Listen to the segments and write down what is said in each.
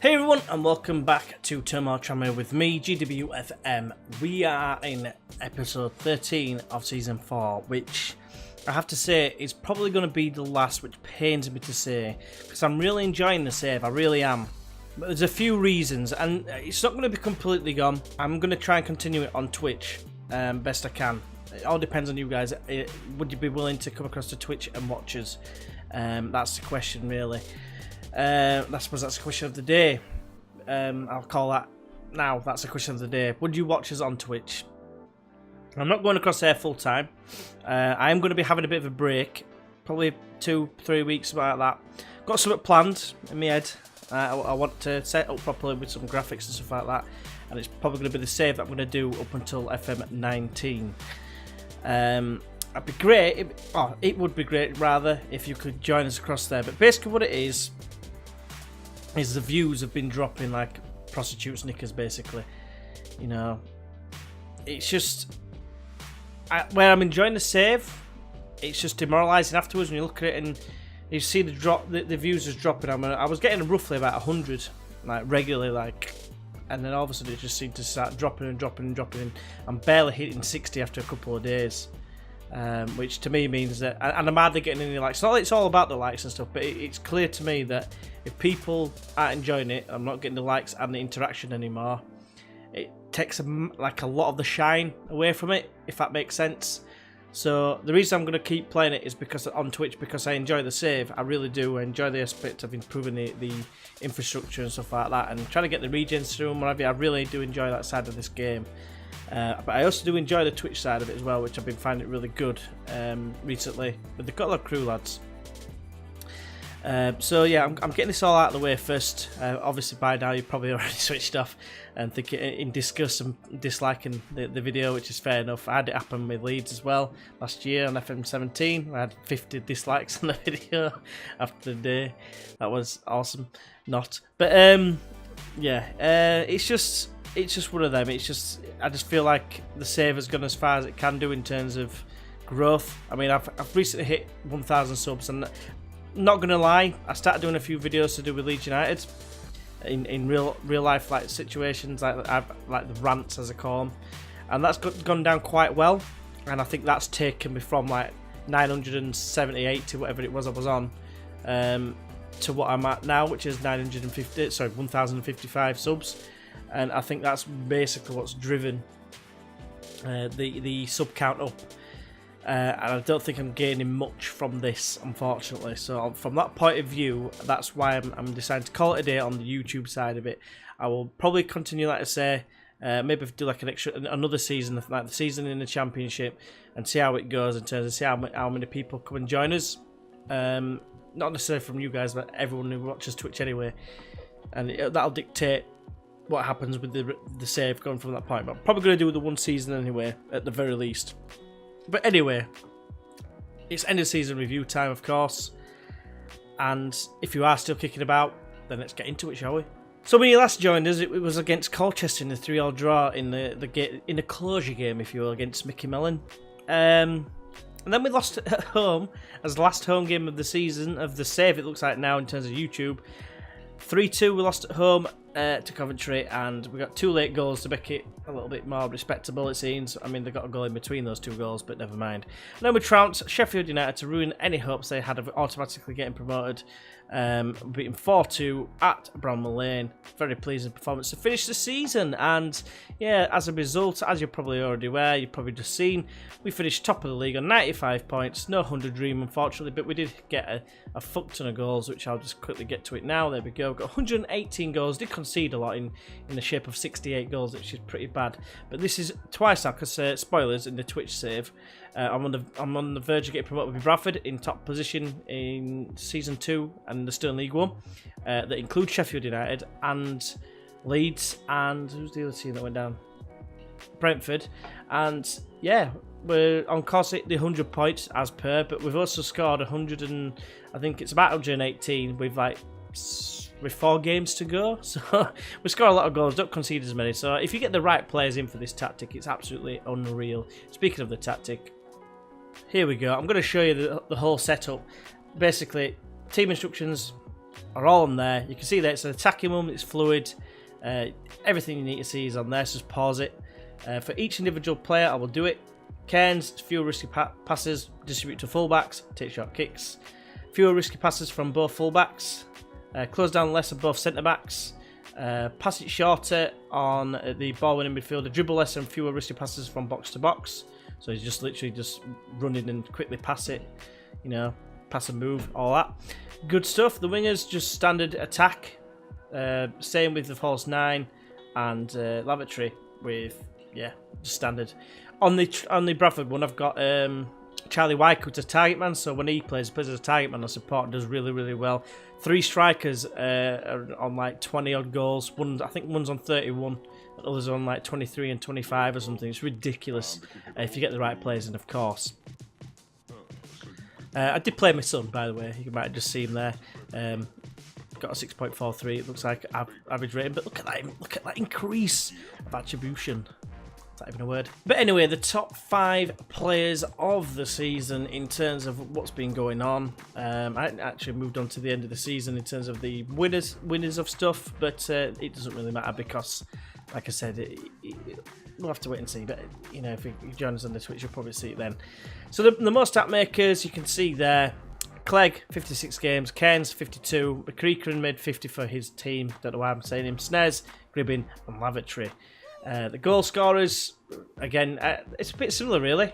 Hey everyone, and welcome back to Turmoil Tranmere with me, GWFM. We are in episode 13 of season 4, which I have to say is probably going to be the last, which pains me to say, because I'm really enjoying the save, I really am. But there's a few reasons, and it's not going to be completely gone. I'm going to try and continue it on Twitch, best I can. It all depends on you guys. Would you be willing to come across to Twitch and watch us? That's the question, really. I suppose that's the question of the day. I'll call that now. That's the question of the day. Would you watch us on Twitch? I'm not going across there full time. I am going to be having a bit of a break, probably 2-3 weeks, about that. Got something planned in my head. I want to set up properly with some graphics and stuff like that, and it's probably going to be the save that I'm going to do up until FM 19. It'd be great. It would be great rather if you could join us across there. But basically, what it is the views have been dropping like prostitutes' knickers, basically. You know, it's just where I'm enjoying the save, it's just demoralising afterwards when you look at it and you see the views is dropping. I was getting roughly about 100, like regularly, like, and then all of a sudden it just seemed to start dropping and dropping and dropping. And I'm barely hitting 60 after a couple of days. Which to me means that, and I'm hardly getting any likes. It's all about the likes and stuff, but it's clear to me that if people aren't enjoying it, I'm not getting the likes and the interaction anymore. It takes like a lot of the shine away from it, if that makes sense. So the reason I'm going to keep playing it is because on Twitch, because I enjoy the save. I really do. I enjoy the aspect of improving the infrastructure and stuff like that, and trying to get the regens through and whatever. I really do enjoy that side of this game. But I also do enjoy the Twitch side of it as well, which I've been finding really good recently. But they've got a lot of crew lads. So yeah, I'm getting this all out of the way first. Obviously by now you've probably already switched off and thinking in disgust and disliking the video, which is fair enough. I had it happen with Leeds as well last year on FM 17. I had 50 dislikes on the video after the day. That was awesome. Not. But yeah, it's just one of them. I just feel like the save has gone as far as it can do in terms of growth. I mean, I've recently hit 1,000 subs, and not gonna lie, I started doing a few videos to do with Leeds United in real life like situations, like the rants as I call them, and that's gone down quite well. And I think that's taken me from like 978 to whatever it was I was on, to what I'm at now, which is 1,055 subs. And I think that's basically what's driven the sub count up. And I don't think I'm gaining much from this, unfortunately. So from that point of view, that's why I'm deciding to call it a day on the YouTube side of it. I will probably continue, like I say, maybe do like another season, like the season in the Championship, and see how it goes in terms of see how many people come and join us. Not necessarily from you guys, but everyone who watches Twitch anyway. And that'll dictate what happens with the save going from that point. But I'm probably going to do the one season anyway, at the very least. But anyway, it's end of season review time, of course. And if you are still kicking about, then let's get into it, shall we? So when you last joined us, it was against Colchester in the 3-3 draw in the closure game, if you will, against Mickey Mellon. And then we lost at home as the last home game of the season, of the save, it looks like now in terms of YouTube. 3-2, we lost at home to Coventry, and we got 2 late goals to make it a little bit more respectable, it seems. I mean, they got a goal in between those 2 goals, but never mind. And then we trounced Sheffield United to ruin any hopes they had of automatically getting promoted, beating 4-2 at Bramall Lane. Very pleasing performance to finish the season, and yeah, as a result, as you're probably already aware, you've probably just seen, we finished top of the league on 95 points. No 100 dream, unfortunately, but we did get a fuck ton of goals, which I'll just quickly get to it now. There we go. Got 118 goals, did concede a lot in the shape of 68 goals, which is pretty bad. But this is twice now, because spoilers in the Twitch save. I'm on the verge of getting promoted with Bradford in top position in Season 2 and the Stern League 1. That includes Sheffield United and Leeds, and who's the other team that went down? Brentford. And yeah, we're on course at the 100 points as per, but we've also scored 100 and I think it's about 118 with 4 games to go. So we score a lot of goals, don't concede as many. So if you get the right players in for this tactic, it's absolutely unreal. Speaking of the tactic, here we go. I'm going to show you the whole setup. Basically, team instructions, are all on there. You can see that it's an attacking one, it's fluid. Everything you need to see is on there, so just pause it. For each individual player, I will do it. Cairns, fewer risky passes, distribute to fullbacks, take short kicks. Fewer risky passes from both fullbacks. Close down less of both centre-backs. Pass it shorter on the ball-winning midfielder. Dribble less and fewer risky passes from box to box. So he's just literally just running and quickly pass it. You know, pass and move, all that. Good stuff. The wingers, just standard attack. Same with the false 9 and Lavatory with, yeah, just standard. On the Bradford one, I've got Charlie Wycote as target man, so when he plays as a target man, the support does really, really well. 3 strikers are on like 20 odd goals. I think one's on 31, and others on like 23 and 25 or something. It's ridiculous if you get the right players in, of course. I did play my son, by the way. You might have just seen him there. Got a 6.43. It looks like average rating, but look at that increase of attribution. Is that even a word? But anyway, the top 5 players of the season in terms of what's been going on. I actually moved on to the end of the season in terms of the winners of stuff, but it doesn't really matter because, like I said, we'll have to wait and see. But you know, if you join us on the Twitch, you'll probably see it then. So the most stat makers you can see there. Clegg, 56 games. Cairns, 52. McCreeran made 50 for his team. Don't know why I'm saying him. Snares, Gribbin, and Lavatory. The goal scorers, again, it's a bit similar really.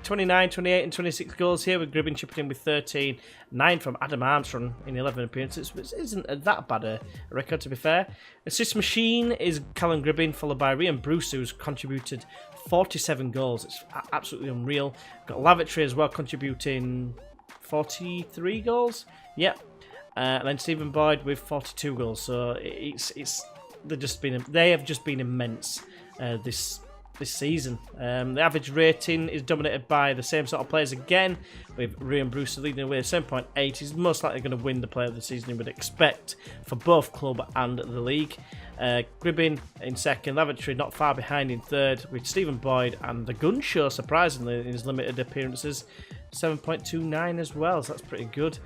29, 28 and 26 goals here with Gribbin chipping in with 13. 9 from Adam Armstrong in 11 appearances, which isn't that bad a record, to be fair. Assist machine is Callum Gribbin, followed by Ryan Bruce, who's contributed 47 goals. It's absolutely unreal. Got Lavatory as well, contributing 43 goals. Yep. And then Stephen Boyd with 42 goals. So they have just been immense this season. The average rating is dominated by the same sort of players again, with Ryan Bruce leading away at 7.8. He's most likely going to win the player of the season, you would expect, for both club and the league. Gribbin in second, Lavatory not far behind in third, with Stephen Boyd and the Gun Show, surprisingly, in his limited appearances, 7.29 as well, so that's pretty good.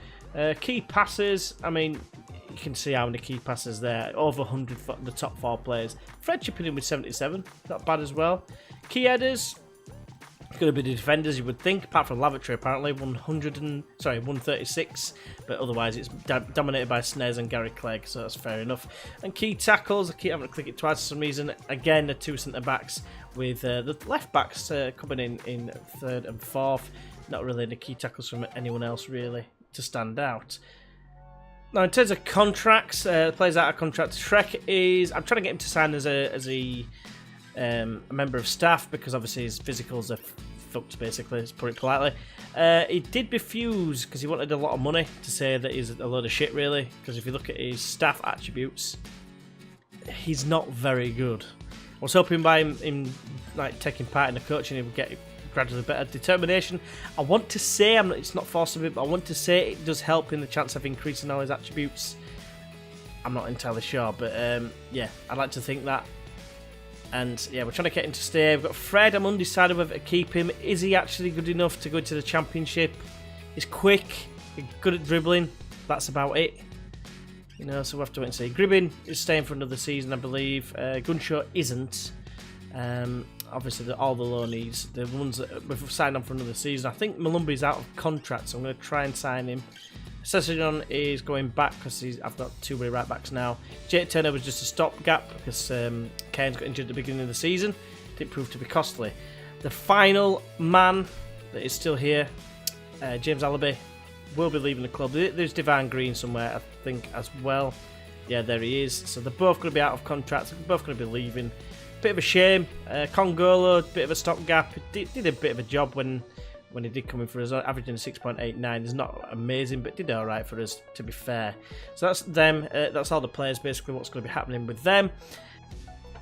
Key passes, I mean, you can see how many key passes there, over 100 for the top 4 players. Fred chipping in with 77, not bad as well. Key headers, going to be the defenders, you would think, apart from Lavatory apparently, 136, but otherwise it's dominated by Snares and Gary Clegg, so that's fair enough. And key tackles, I keep having to click it twice for some reason. Again, the 2 centre backs with the left backs coming in 3rd and 4th. Not really any key tackles from anyone else really to stand out. Now, in terms of contracts, players out of contract, Shrek is... I'm trying to get him to sign as a member of staff because obviously his physicals are fucked, basically, let's put it politely. He did refuse because he wanted a lot of money, to say that he's a load of shit, really, because if you look at his staff attributes, he's not very good. I was hoping by him like taking part in the coaching, he would get gradually better. Determination, I want to say, it's not forcing it, but I want to say it does help in the chance of increasing all his attributes. I'm not entirely sure, but yeah, I'd like to think that. And yeah, we're trying to get him to stay. We've got Fred, I'm undecided whether to keep him. Is he actually good enough to go into the championship? He's quick, he's good at dribbling, that's about it. You know, so we'll have to wait and see. Gribbin is staying for another season, I believe. Gunshaw isn't. Obviously, all the loanees, the ones that we've signed on for another season. I think Malumbi's out of contract, so I'm going to try and sign him. Sessignon is going back because I've got 2 right backs now. Jake Turner was just a stopgap because Cairns got injured at the beginning of the season. Didn't prove to be costly. The final man that is still here, James Allaby, will be leaving the club. There's Divine Green somewhere, I think, as well. Yeah, there he is. So they're both going to be out of contract. They're both going to be leaving. Bit of a shame. Congolo, bit of a stopgap. Did a bit of a job when he did come in for us, averaging a 6.89. It's not amazing, but did all right for us, to be fair. So that's them. That's all the players, basically, what's going to be happening with them.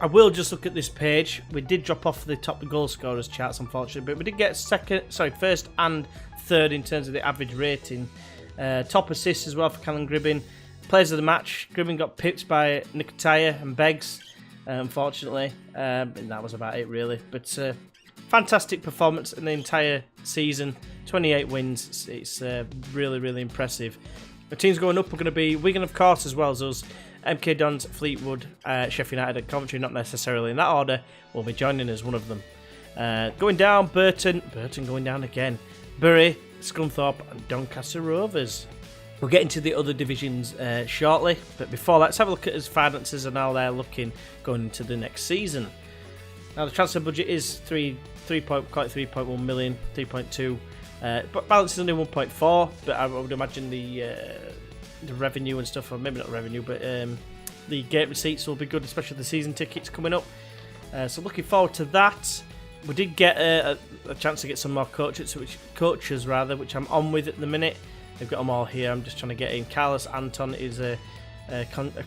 I will just look at this page. We did drop off the top goal scorers charts, unfortunately, but we did get first and third in terms of the average rating. Top assists as well for Callum Gribbin. Players of the match, Gribbin got pipped by Nicotaya and Beggs, unfortunately. And that was about it, really. But fantastic performance in the entire season. 28 wins. It's really, really impressive. The teams going up are going to be Wigan, of course, as well as us. MK Dons, Fleetwood, Sheffield United and Coventry, not necessarily in that order, will be joining as one of them. Going down, Burton going down again. Bury, Scunthorpe and Doncaster Rovers. We'll get into the other divisions shortly, but before that, let's have a look at his finances and how they're looking going into the next season. Now, the transfer budget is 3.1 million, 3.2. But balance is only 1.4, but I would imagine the revenue and stuff, or maybe not revenue, but the gate receipts will be good, especially the season tickets coming up. So looking forward to that. We did get a chance to get some more coaches, which I'm on with at the minute. They've got them all here. I'm just trying to get in. Carlos Anton is a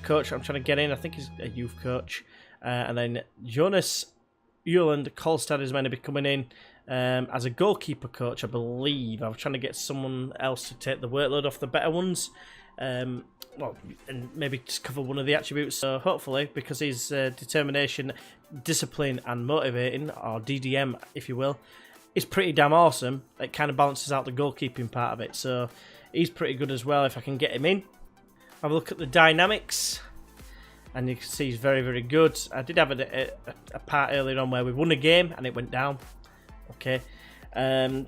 coach I'm trying to get in. I think he's a youth coach. And then Jonas Uland Kolstad is meant to be coming in as a goalkeeper coach, I believe. I was trying to get someone else to take the workload off the better ones. And maybe just cover one of the attributes. So hopefully, because his determination, discipline and motivating, or DDM if you will, is pretty damn awesome, it kind of balances out the goalkeeping part of it. So he's pretty good as well if I can get him in. Have a look at the dynamics, and you can see he's very, very good. I did have a part earlier on where we won a game and it went down. Okay, and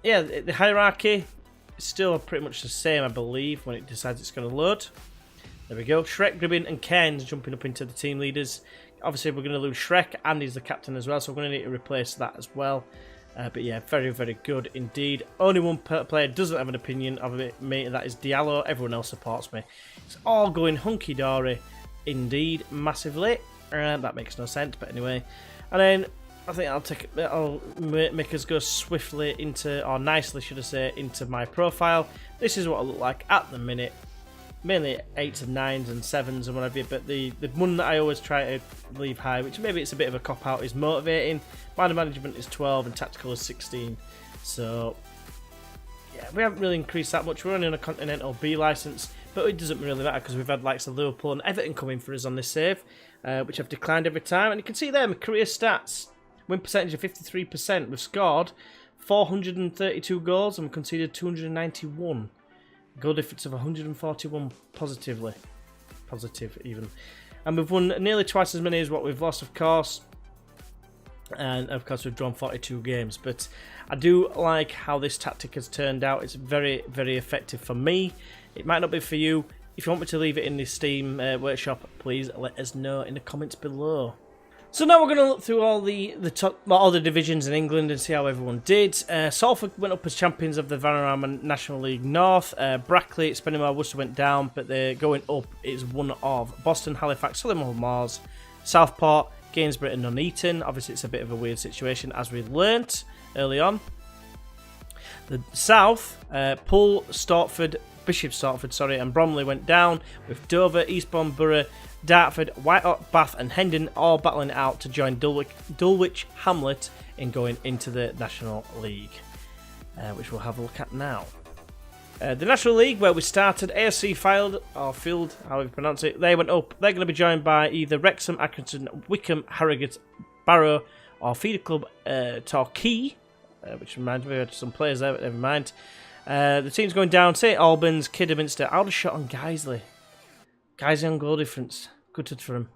yeah, the hierarchy is still pretty much the same, I believe, when it decides it's going to load. There we go. Shrek, Gribbin and Cairns jumping up into the team leaders. Obviously, we're going to lose Shrek, and he's the captain as well, so we're going to need to replace that as well. But yeah, very, very good indeed. Only one player doesn't have an opinion of it, mate, and that is Diallo. Everyone else supports me. It's all going hunky-dory indeed, massively. That makes no sense, but anyway. And then I think I'll make us go swiftly into, or nicely should I say, into my profile. This is what I look like at the minute. Mainly 8s and 9s and 7s and whatever, but the one that I always try to leave high, which maybe it's a bit of a cop-out, is motivating. Man management is 12 and tactical is 16. So, yeah, we haven't really increased that much. We're only on a Continental B licence, but it doesn't really matter because we've had likes of Liverpool and Everton coming for us on this save, which have declined every time. And you can see there my career stats. Win percentage of 53%. We've scored 432 goals and we've conceded 291. Goal difference of 141 positive even. And we've won nearly twice as many as what we've lost, of course. And of course we've drawn 42 games. But I do like how this tactic has turned out. It's very, very effective for me. It might not be for you. If you want me to leave it in the Steam workshop, please let us know in the comments below. So now we're going to look through all the divisions in England and see how everyone did. Salford went up as champions of the Vanarama National League North. Brackley, Spennymoor, Worcester went down, but they're going up is one of Boston, Halifax, Solihull Moors, Southport, Gainsborough and Nuneaton. Obviously it's a bit of a weird situation as we learnt early on. The South, Poole, Stortford, Bishop Stortford, and Bromley went down, with Dover, Eastbourne, Borough, Dartford, Whitehawk, Bath and Hendon all battling it out to join Dulwich Hamlet in going into the National League, which we'll have a look at now. The National League, where we started, AFC Field, however you pronounce it, they went up. They're going to be joined by either Wrexham, Accrington, Wickham, Harrogate, Barrow, or Feeder Club Torquay, which reminds me of some players there, but never mind. The teams going down: St Albans, Kidderminster, Aldershot and Guiseley. Guiseley on goal difference. Gutted for him.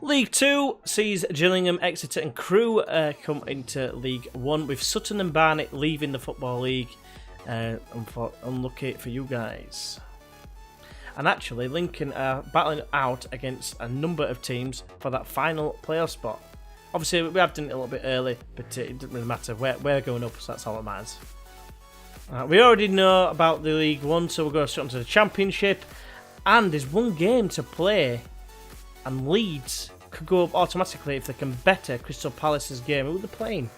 League 2 sees Gillingham, Exeter and Crewe come into League 1, with Sutton and Barnet leaving the Football League. Unlucky for you guys. And actually, Lincoln are battling out against a number of teams for that final playoff spot. Obviously, we have done it a little bit early, but it doesn't really matter. We're going up, so that's all that matters. We already know about the League 1, so we'll go straight on to the Championship. And there's one game to play, and Leeds could go up automatically if they can better Crystal Palace's game. Who are they playing?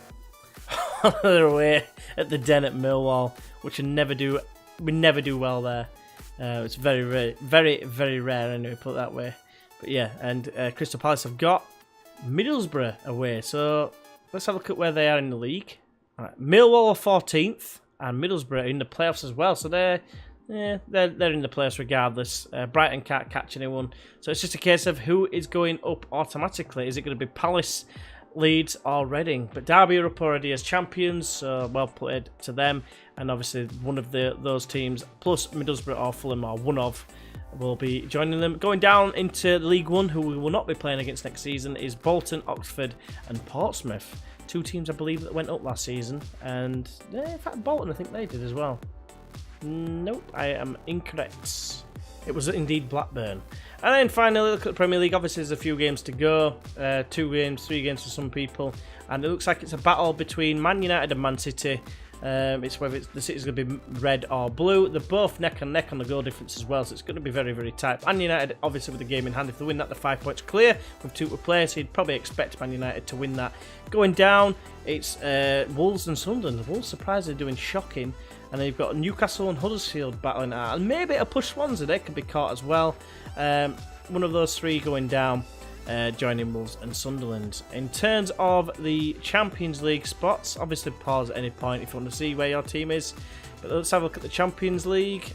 They're away at the Den at Millwall, which we never do well there. It's very, very, very rare anyway, put it that way. But yeah, and Crystal Palace have got Middlesbrough away. So let's have a look at where they are in the league. Right, Millwall are 14th, and Middlesbrough are in the playoffs as well. So they're in the playoffs regardless. Brighton can't catch anyone. So it's just a case of who is going up automatically. Is it going to be Palace, Leeds or Reading. But Derby are up already as champions, so well played to them. And obviously one of those teams, plus Middlesbrough or Fulham, or one of, will be joining them. Going down into League One, who we will not be playing against next season, is Bolton, Oxford and Portsmouth. 2 teams, I believe, that went up last season. And in fact, Bolton, I think they did as well. Nope, I am incorrect. It was indeed Blackburn. And then finally, look at the Premier League. Obviously, there's a few games to go. 2 games, 3 games for some people. And it looks like it's a battle between Man United and Man City. It's whether the City's going to be red or blue. They're both neck and neck on the goal difference as well, so it's going to be very, very tight. Man United, obviously, with the game in hand, if they win that, they're 5 points clear with 2 to play, so you'd probably expect Man United to win that. Going down, it's Wolves and Sunderland. The Wolves surprisingly doing shocking, and then you've got Newcastle and Huddersfield battling out, and maybe a push Swansea, they could be caught as well. One of those 3 going down. Joining Wolves and Sunderland. In terms of the Champions League spots, obviously pause at any point if you want to see where your team is. But let's have a look at the Champions League.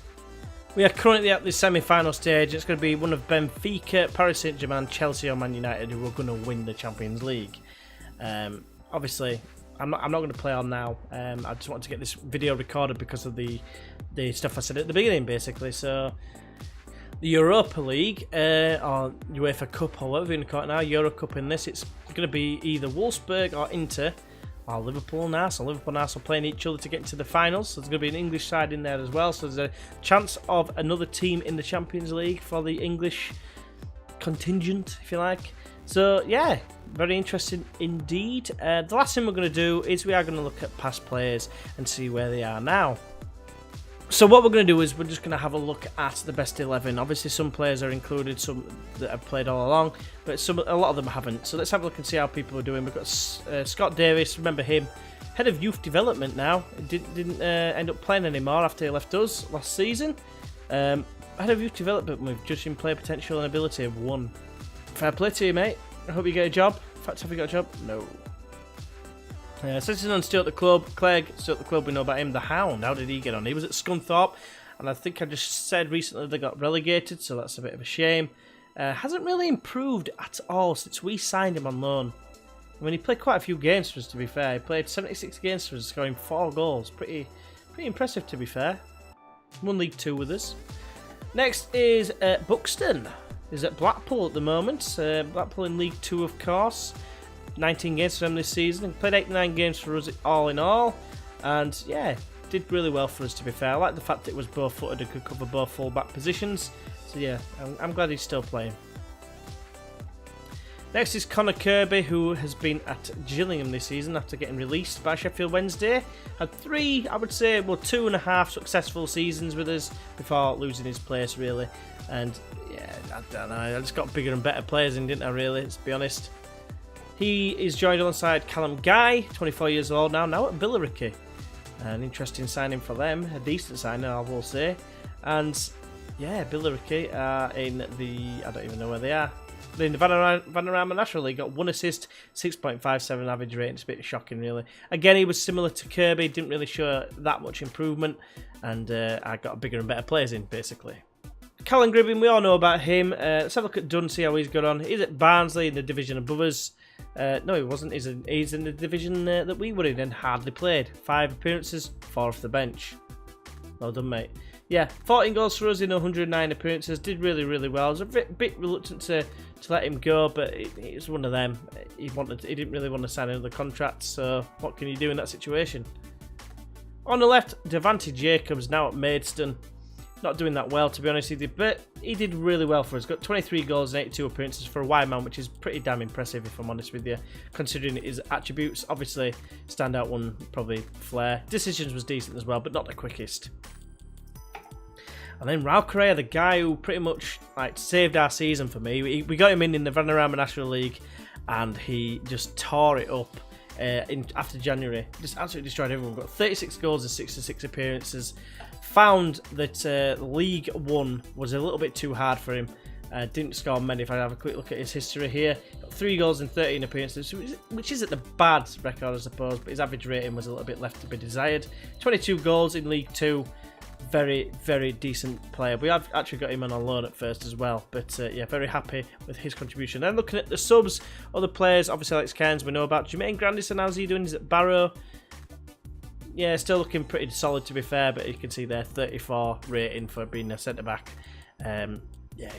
We are currently at the semi-final stage. It's going to be one of Benfica, Paris Saint-Germain, Chelsea or Man United who are going to win the Champions League. Obviously, I'm not going to play on now. I just wanted to get this video recorded because of the stuff I said at the beginning, basically. So the Europa League, or UEFA Cup, or whatever you want to call it now, Euro Cup in this, it's going to be either Wolfsburg or Inter, or Liverpool and Arsenal. Liverpool and Arsenal playing each other to get into the finals, so there's going to be an English side in there as well, so there's a chance of another team in the Champions League for the English contingent, if you like. So, yeah, very interesting indeed. The last thing we're going to do is we are going to look at past players and see where they are now. So what we're going to do is we're just going to have a look at the best 11. Obviously some players are included, some that have played all along, but a lot of them haven't. So let's have a look and see how people are doing. We've got Scott Davis, remember him, head of youth development now. Didn't end up playing anymore after he left us last season. Head of youth development with judging player potential and ability of 1. Fair play to you, mate. I hope you get a job. In fact, have you got a job? No. Citizen still at the club. Clegg still at the club. We know about him. The Hound. How did he get on? He was at Scunthorpe, and I think I just said recently they got relegated, so that's a bit of a shame. Hasn't really improved at all since we signed him on loan. I mean, he played quite a few games for us, to be fair. He played 76 games for us, scoring 4 goals. Pretty impressive, to be fair. Won League 2 with us. Next is Buxton. He's at Blackpool at the moment. Blackpool in League 2, of course. 19 games for him this season. He played 89 games for us all in all. And yeah, did really well for us, to be fair. I like the fact that it was both-footed and could cover both full-back positions. So yeah, I'm glad he's still playing. Next is Connor Kirby, who has been at Gillingham this season after getting released by Sheffield Wednesday. Had 3, I would say, well, 2.5 successful seasons with us before losing his place, really. And yeah, I don't know, I just got bigger and better players in, didn't I, really, let's be honest. He is joined alongside Callum Guy, 24 years old now at Billericay. An interesting signing for them, a decent signing, I will say. And yeah, Billericay are in the, I don't even know where they are. They're in the Vanarama National League, got 1 assist, 6.57 average rating. It's a bit shocking, really. Again, he was similar to Kirby, didn't really show that much improvement, and I got bigger and better players in, basically. Callum Gribbin, we all know about him. Let's have a look at Dunn, see how he's got on. He's at Barnsley in the division above us. No, he wasn't. He's in the division that we were in and hardly played. 5 appearances, 4 off the bench. Well done, mate. Yeah, 14 goals for us in 109 appearances. Did really, really well. I was a bit reluctant to let him go, but it was one of them. He didn't really want to sign another contract, so what can you do in that situation? On the left, Devante Jacobs, now at Maidstone. Not doing that well, to be honest with you, but he did really well for us. Got 23 goals and 82 appearances for a wide man, which is pretty damn impressive, if I'm honest with you, considering his attributes. Obviously, standout one, probably Flair. Decisions was decent as well, but not the quickest. And then Raul Correa, the guy who pretty much saved our season for me. We got him in the Vanarama National League, and he just tore it up after January. Just absolutely destroyed everyone. Got 36 goals and 66 appearances. Found that League 1 was a little bit too hard for him. Didn't score many. If I have a quick look at his history here, got 3 goals and 13 appearances, which isn't a bad record, I suppose, but his average rating was a little bit left to be desired. 22 goals in League 2. very, very decent player. We have actually got him on loan at first as well, but yeah, very happy with his contribution. Then looking at the subs, other players, obviously Alex Cairns we know about. Jermaine Grandison, how's he doing? He's at Barrow. Yeah, still looking pretty solid to be fair, but you can see there 34 rating for being a centre-back. Yeah,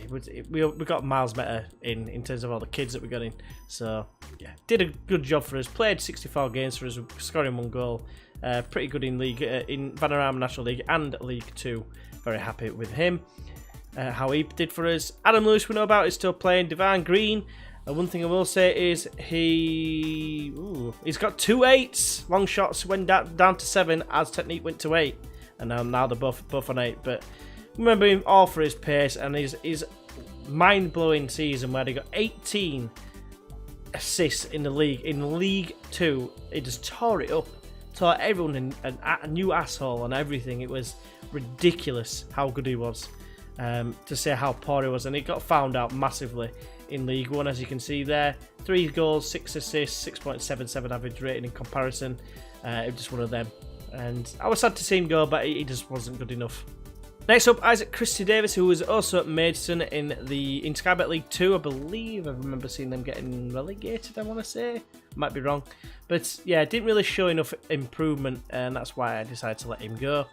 we got miles better in terms of all the kids that we got in. So, yeah, did a good job for us. Played 64 games for us, scoring 1 goal. Pretty good in league, in Vanarama National League and League 2. Very happy with him. How he did for us. Adam Lewis we know about is still playing. Divine Green. One thing I will say is he's got 2 8s. Long shots went down to 7 as technique went to 8. And now they're both on 8. But remember him all for his pace and his mind-blowing season where he got 18 assists in the league. In League 2, he just tore it up. Tore everyone in a new asshole and everything. It was ridiculous how good he was. To say how poor he was. And he got found out massively in League 1, as you can see there. 3 goals, 6 assists, 6.77 average rating in comparison. It was just one of them. And I was sad to see him go, but he just wasn't good enough. Next up, Isaac Christie Davis, who was also at Maidstone in Sky Bet League 2, I believe. I remember seeing them getting relegated, I want to say. Might be wrong. But yeah, didn't really show enough improvement, and that's why I decided to let him go.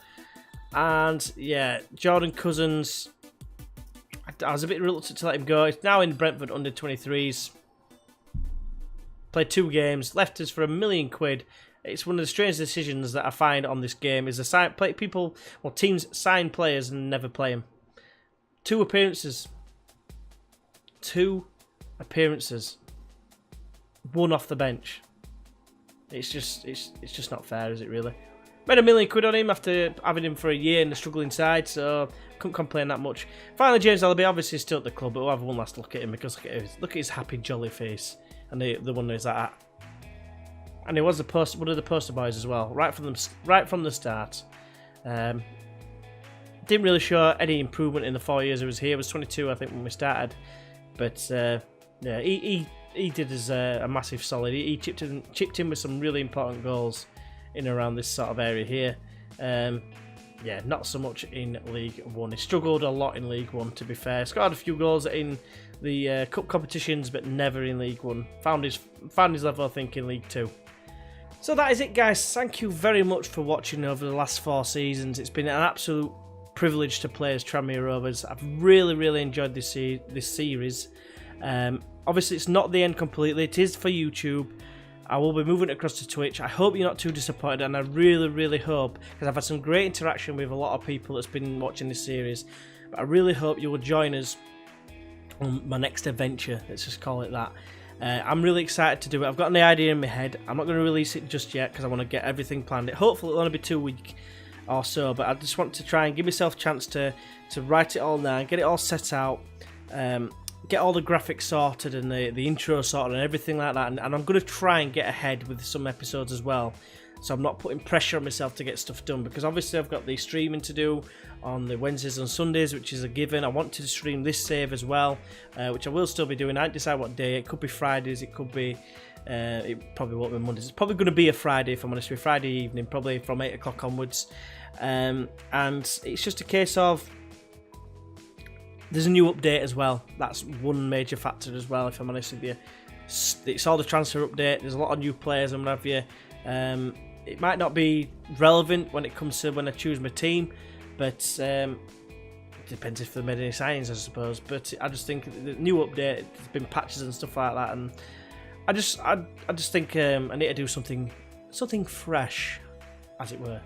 And yeah, Jordan Cousins, I was a bit reluctant to let him go. He's now in Brentford under 23s. Played 2 games, left us for £1 million. It's one of the strange decisions that I find on this game is teams sign players and never play them. 2 appearances. 2 appearances. 1 off the bench. It's just not fair, is it really? Made £1 million on him after having him for a year in the struggling side, so couldn't complain that much. Finally, James Ellaby obviously still at the club, but we'll have one last look at him because look at his happy, jolly face, and the one who's like that. And he was one of the poster boys as well, right from the start. Didn't really show any improvement in the 4 years he was here. He was 22, I think, when we started. But yeah, he did us a massive solid. He chipped in with some really important goals in and around this sort of area here. Yeah, not so much in League 1. He struggled a lot in League 1, to be fair. Scored a few goals in the cup competitions, but never in League 1. Found his level, I think, in League 2. So that is it, guys. Thank you very much for watching over the last 4 seasons. It's been an absolute privilege to play as Tranmere Rovers. I've really, really enjoyed this series. Obviously, it's not the end completely. It is for YouTube. I will be moving across to Twitch. I hope you're not too disappointed, and I really, really hope, because I've had some great interaction with a lot of people that's been watching this series, but I really hope you will join us on my next adventure. Let's just call it that. I'm really excited to do it. I've got an idea in my head. I'm not going to release it just yet because I want to get everything planned. Hopefully it'll only be 2 weeks or so, but I just want to try and give myself a chance to write it all down, get it all set out, get all the graphics sorted and the intro sorted and everything like that. And I'm going to try and get ahead with some episodes as well, so I'm not putting pressure on myself to get stuff done, because obviously I've got the streaming to do on the Wednesdays and Sundays, which is a given. I want to stream this save as well, which I will still be doing. I don't decide what day. It could be Fridays, it could be it probably won't be Mondays. It's probably going to be a Friday, if I'm honest with you, Friday evening, probably from 8 o'clock onwards. And it's just a case of there's a new update as well. That's one major factor as well, if I'm honest with you. It's all the transfer update. There's a lot of new players and what have you. It might not be relevant when it comes to when I choose my team, but it depends if they've made any signings, I suppose. But I just think the new update, there's been patches and stuff like that, and I just think I need to do something fresh, as it were.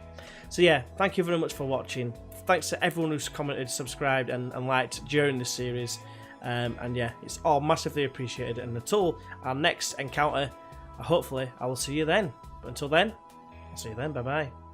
So yeah, thank you very much for watching. Thanks to everyone who's commented, subscribed and liked during this series. And yeah, it's all massively appreciated. And until our next encounter, hopefully I will see you then. But until then, I'll see you then. Bye bye.